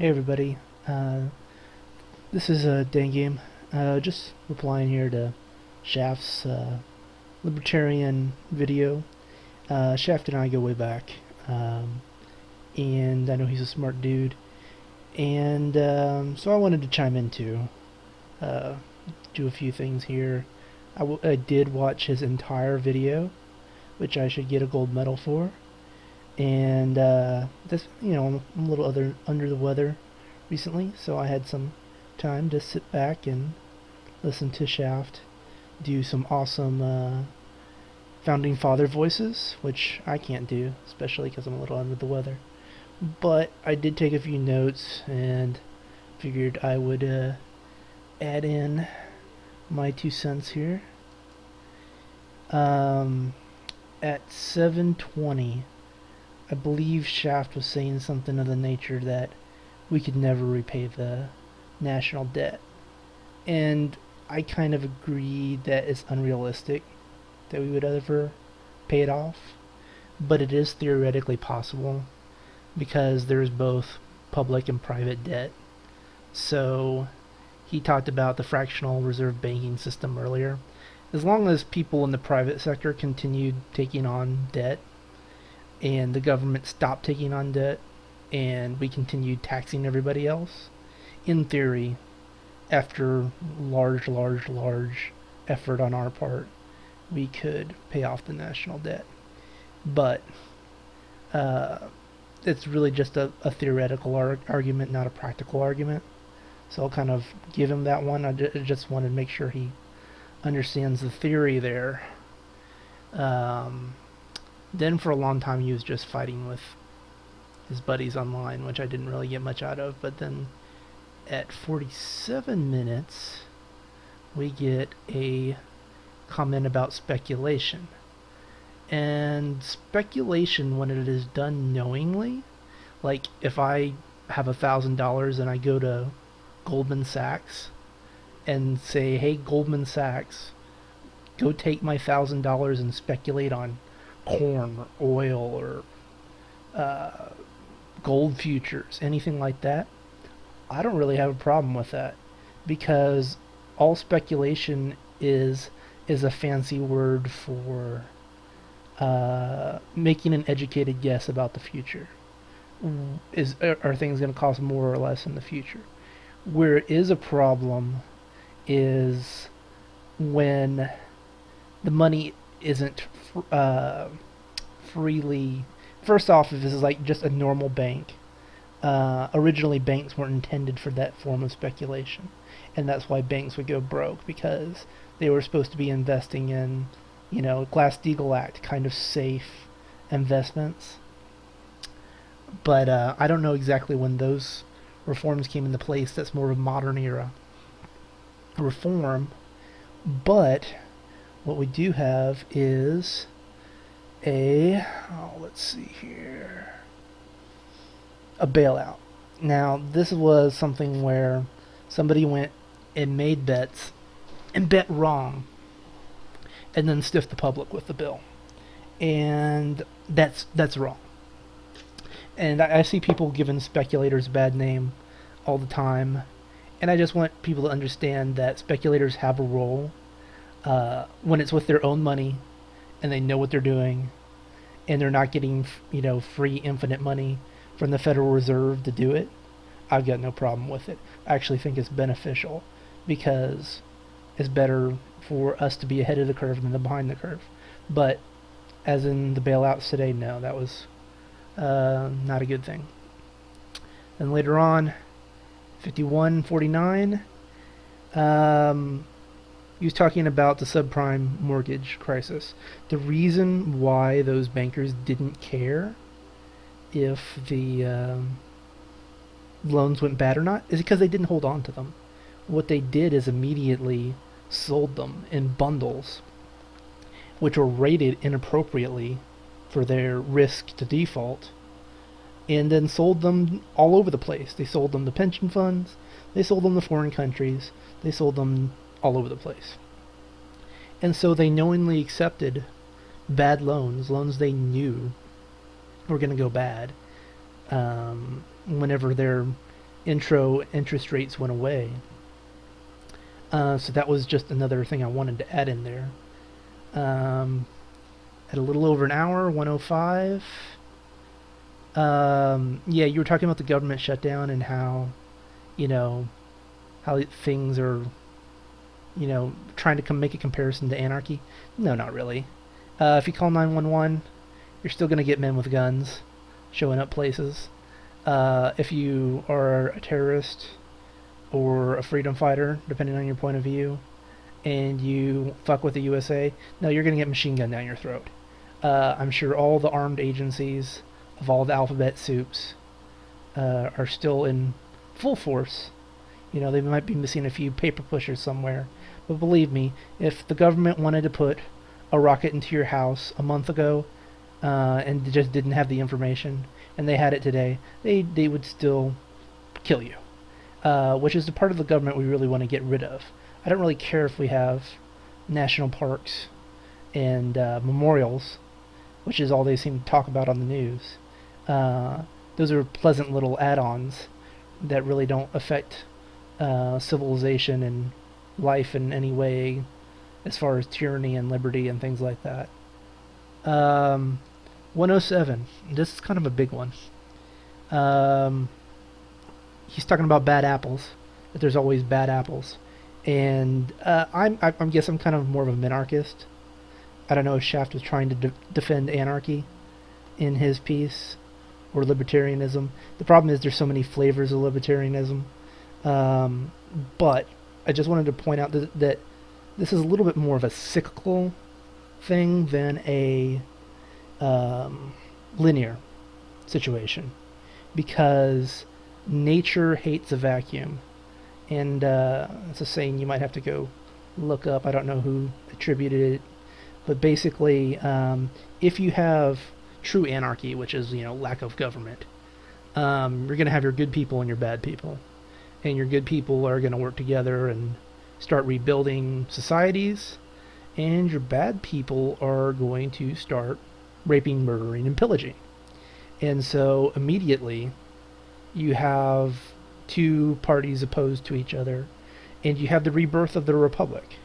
Hey everybody, this is Dangime. Just replying here to Shaft's Libertarian video. Shaft and I go way back, and I know he's a smart dude, and so I wanted to chime in too, uh, do a few things here. I did watch his entire video, which I should get a gold medal for, and this, I'm a little under the weather recently, so I had some time to sit back and listen to Shaft do some awesome founding father voices, which I can't do, especially because I'm a little under the weather. But I did take a few notes and figured I would add in my 2 cents here. At 7:20, I believe Shaft was saying something of the nature that we could never repay the national debt. And I kind of agree that it's unrealistic that we would ever pay it off. But it is theoretically possible because there's both public and private debt. So he talked about the fractional reserve banking system earlier. As long as people in the private sector continued taking on debt and the government stopped taking on debt and we continued taxing everybody else, in theory, after large effort on our part, we could pay off the national debt. But uh, it's really just a theoretical argument, not a practical argument. So I'll kind of give him that one. I just wanted to make sure he understands the theory there. Then for a long time he was just fighting with his buddies online, which I didn't really get much out of. But then at 47 minutes, we get a comment about speculation. And speculation, when it is done knowingly, like if I have $1,000 and I go to Goldman Sachs and say, hey, Goldman Sachs, go take my $1,000 and speculate on corn or oil or gold futures, anything like that, I don't really have a problem with that because all speculation is a fancy word for making an educated guess about the future. Are things going to cost more or less in the future? Where it is a problem is when the money isn't freely. First off, if this is like just a normal bank, originally banks weren't intended for that form of speculation, and that's why banks would go broke because they were supposed to be investing in, Glass-Steagall Act kind of safe investments. But I don't know exactly when those reforms came into place. That's more of a modern era reform. But what we do have is let's see here, a bailout. Now, this was something where somebody went and made bets and bet wrong and then stiffed the public with the bill. And that's wrong. And I see people giving speculators a bad name all the time. And I just want people to understand that speculators have a role when it's with their own money and they know what they're doing and they're not getting, free infinite money from the Federal Reserve to do it. I've got no problem with it. I actually think it's beneficial because it's better for us to be ahead of the curve than behind the curve. But as in the bailouts today, no, that was not a good thing. Then later on, 51:49, he was talking about the subprime mortgage crisis. The reason why those bankers didn't care if the loans went bad or not is because they didn't hold on to them. What they did is immediately sold them in bundles, which were rated inappropriately for their risk to default, and then sold them all over the place. They sold them to pension funds, they sold them to foreign countries, they sold them all over the place. And so they knowingly accepted bad loans they knew were going to go bad, whenever their intro interest rates went away. So that was just another thing I wanted to add in there. At a little over an hour, 105. Yeah, you were talking about the government shutdown and how, you know, how things are, trying to make a comparison to anarchy. No, not really. If you call 911, you're still going to get men with guns showing up places. If you are a terrorist or a freedom fighter, depending on your point of view, and you fuck with the USA, no, you're going to get machine gun down your throat. I'm sure all the armed agencies of all the alphabet soups are still in full force. They might be missing a few paper pushers somewhere. But believe me, if the government wanted to put a rocket into your house a month ago and just didn't have the information, and they had it today, they would still kill you. Which is the part of the government we really want to get rid of. I don't really care if we have national parks and memorials, which is all they seem to talk about on the news. Those are pleasant little add-ons that really don't affect civilization and life in any way as far as tyranny and liberty and things like that. 107. This is kind of a big one. He's talking about bad apples, that there's always bad apples. And I guess I'm kind of more of a minarchist. I don't know if Shaft was trying to defend anarchy in his piece, or libertarianism. The problem is there's so many flavors of libertarianism. But I just wanted to point out that this is a little bit more of a cyclical thing than a linear situation, because nature hates a vacuum. And it's a saying you might have to go look up. I don't know who attributed it. But basically, if you have true anarchy, which is, lack of government, you're going to have your good people and your bad people. And your good people are going to work together and start rebuilding societies. And your bad people are going to start raping, murdering, and pillaging. And so immediately you have two parties opposed to each other, and you have the rebirth of the republic,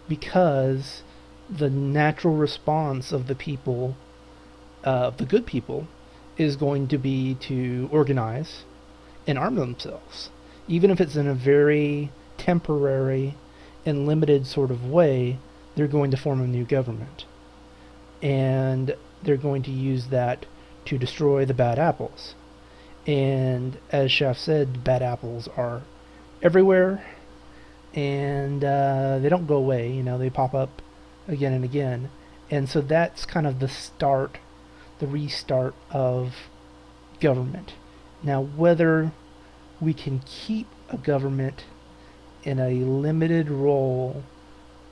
because the natural response of the people, the good people, is going to be to organize and arm themselves, even if it's in a very temporary and limited sort of way. They're going to form a new government, and they're going to use that to destroy the bad apples. And as Shaft said, bad apples are everywhere, and they don't go away. They pop up again and again. And so that's kind of the restart of government. Now, whether we can keep a government in a limited role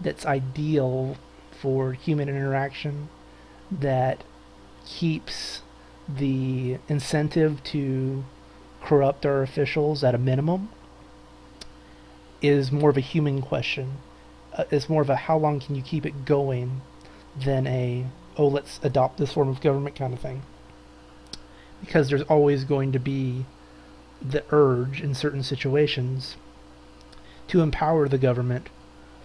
that's ideal for human interaction, that keeps the incentive to corrupt our officials at a minimum, is more of a human question. It's more of a how long can you keep it going than a, oh, let's adopt this form of government kind of thing. Because there's always going to be the urge in certain situations to empower the government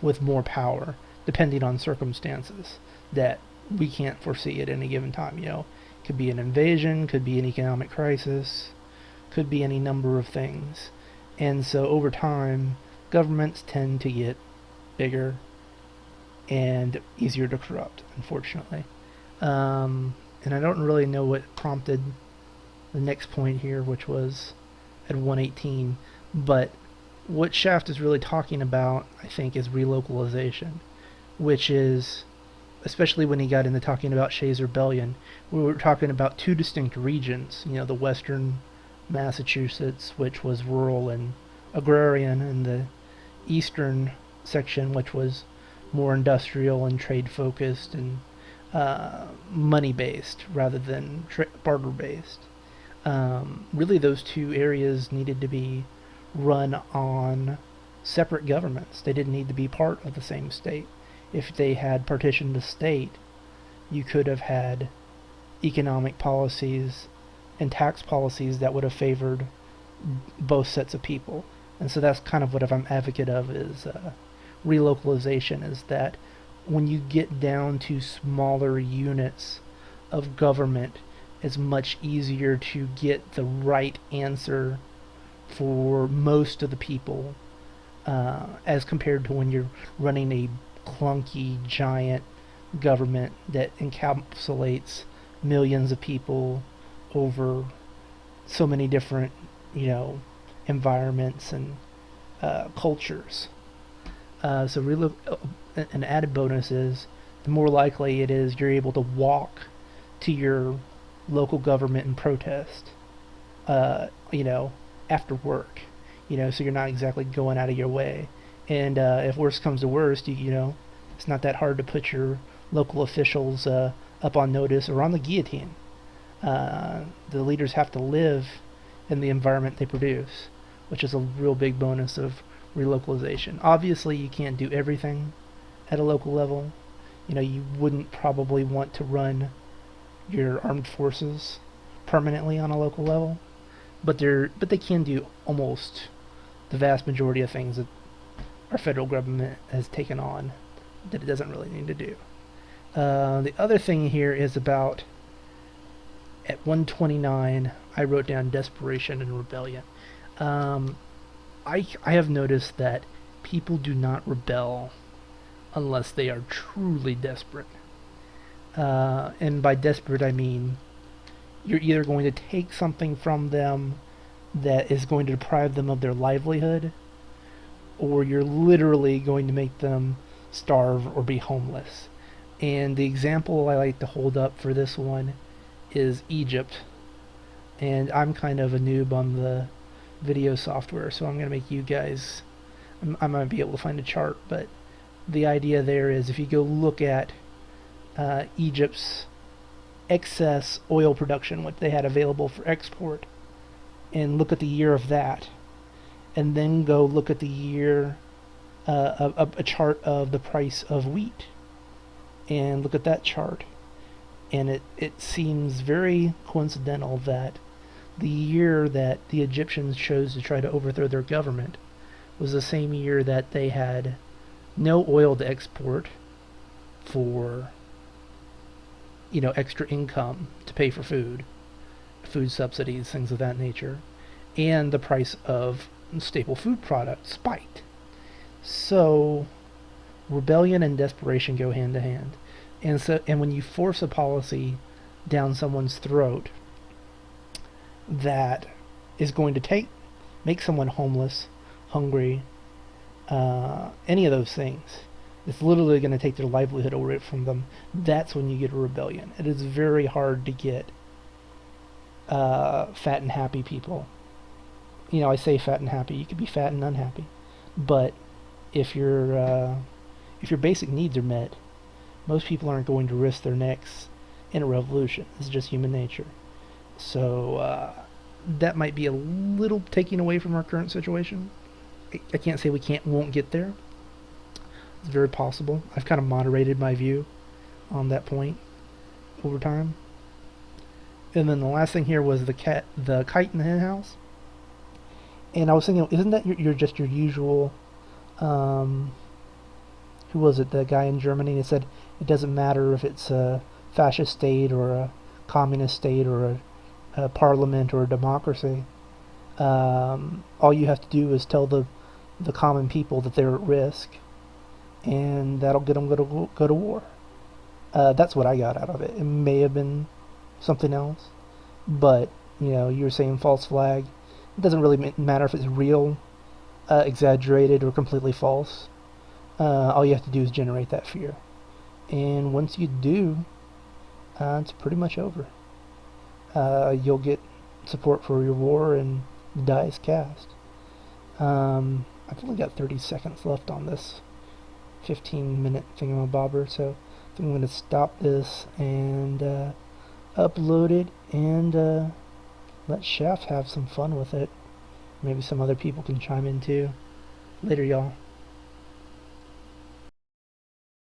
with more power, depending on circumstances that we can't foresee at any given time. Could be an invasion, could be an economic crisis, could be any number of things. And so over time, governments tend to get bigger and easier to corrupt, unfortunately. And I don't really know what prompted the next point here, which was at 118. But what Shaft is really talking about, I think, is relocalization, which is, especially when he got into talking about Shays' Rebellion, we were talking about two distinct regions. The western Massachusetts, which was rural and agrarian, and the eastern section, which was more industrial and trade-focused and money-based rather than barter-based. Really, those two areas needed to be run on separate governments. They didn't need to be part of the same state. If they had partitioned the state, you could have had economic policies and tax policies that would have favored both sets of people. And so that's kind of what I'm advocate of is relocalization, is that when you get down to smaller units of government, it's much easier to get the right answer for most of the people as compared to when you're running a clunky, giant government that encapsulates millions of people over so many different, environments and cultures. An added bonus is the more likely it is you're able to walk to your local government and protest, uh, you know, after work, so you're not exactly going out of your way. And if worse comes to worst, it's not that hard to put your local officials up on notice or on the guillotine. The leaders have to live in the environment they produce, which is a real big bonus of relocalization. Obviously, you can't do everything at a local level. You wouldn't probably want to run your armed forces permanently on a local level, but they can do almost the vast majority of things that our federal government has taken on that it doesn't really need to do. The other thing here is about at 129, I wrote down desperation and rebellion. Um, I have noticed that people do not rebel unless they are truly desperate. And by desperate, I mean you're either going to take something from them that is going to deprive them of their livelihood, or you're literally going to make them starve or be homeless. And the example I like to hold up for this one is Egypt. And I'm kind of a noob on the video software, so I'm going to make you guys, I might be able to find a chart, but the idea there is if you go look at Egypt's excess oil production, what they had available for export, and look at the year of that, and then go look at the year, a chart of the price of wheat, and look at that chart, and it seems very coincidental that the year that the Egyptians chose to try to overthrow their government was the same year that they had no oil to export for extra income to pay for food subsidies, things of that nature, and the price of staple food products spiked. So rebellion and desperation go hand to hand. And when you force a policy down someone's throat that is going to make someone homeless, hungry, any of those things, it's literally going to take their livelihood away from them. That's when you get a rebellion. It is very hard to get fat and happy people. I say fat and happy. You could be fat and unhappy, but if your basic needs are met, most people aren't going to risk their necks in a revolution. It's just human nature. So that might be a little taking away from our current situation. I can't say we won't get there. It's very possible. I've kind of moderated my view on that point over time. And then the last thing here was the kite in the hen house. And I was thinking, isn't that your usual? Who was it? The guy in Germany that said it doesn't matter if it's a fascist state or a communist state or a parliament or a democracy. All you have to do is tell the common people that they're at risk, and that'll get them to go to war. That's what I got out of it. It may have been something else, but you were saying false flag. It doesn't really matter if it's real, exaggerated, or completely false. All you have to do is generate that fear, and once you do, it's pretty much over. You'll get support for your war, and the die is cast. I've only got 30 seconds left on this 15-minute thingamabobber, so I think I'm going to stop this and upload it and let Shaft have some fun with it. Maybe some other people can chime in too. Later, y'all.